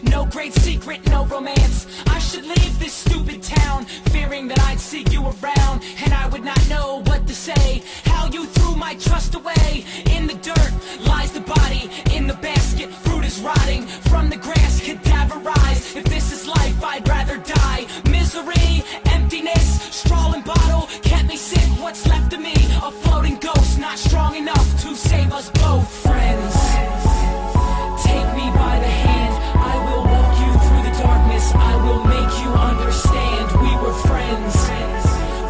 no great secret, no romance. I should leave this stupid town, fearing that I'd see you around, and I would not know what to say. How you threw my trust away. In the dirt lies the body, in the basket fruit is rotting. From the grass cadaverized. If this is life, I'd rather die. Misery, emptiness, straw and bottle kept me sick. What's left of me? A floating ghost, not strong enough to save us both. Friends, take me by the hand, I will walk you through the darkness, I will make you understand. We were friends,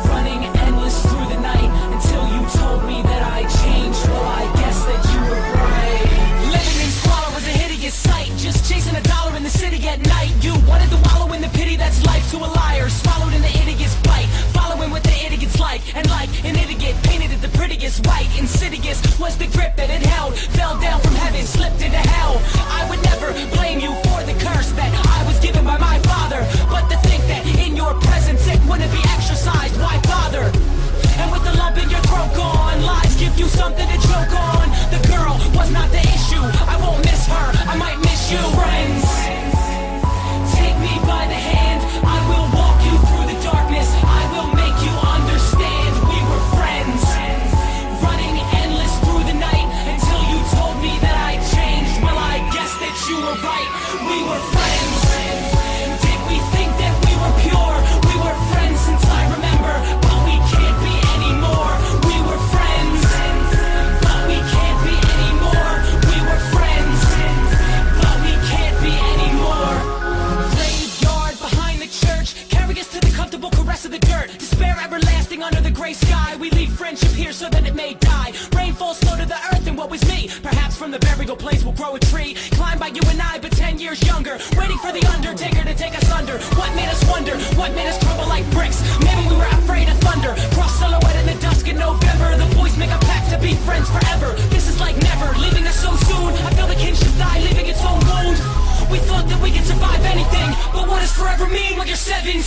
running endless through the night, until you told me that I changed. Well, I guess that you were right. Living in squalor was a hideous sight, just chasing a dollar in the city at night. You wanted to wallow in the pity that's life to a liar, swallowed in the idiot's bite, following what the idiot's like, and like an idiot painted it the prettiest white. Insidious was the grip that it held, fell down from heaven, slipped into hell. I would never blame you for the curse that I was given by my father, but to think that in your presence it wouldn't be exercised, why bother? And with the lump in your throat gone, lies give you something to choke on. The girl was not the issue, I won't miss her, I might miss you. Friends, take me by the hand, I will walk you through the darkness, I will make you understand. We were friends, running endless through the night, until you told me that I changed. Well, I guess that you were right, we were friends. Did we think that we were pure? We were friends since I remember, but we can't be anymore. We were friends, but we can't be anymore. We were friends, but we can't be anymore. Graveyard behind the church, carry us to the comfortable caress of the dirt. Despair everlasting under the gray sky. We leave friendship here so that it may die. Rain falls slow to the earth, and what was me? Perhaps from the burial place will grow a tree, climbed by you and I, but 10 years younger, waiting for the undertaker to take us under. What made us wonder? What made us crumble like bricks? Maybe we were afraid of thunder. Cross silhouette in the dusk in November. The boys make a pact to be friends forever. This is like never, leaving us so soon. I feel the kinship die, leaving its own wound. We thought that we could survive anything, but what does forever mean when you're 17?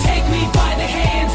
Take me by the hand,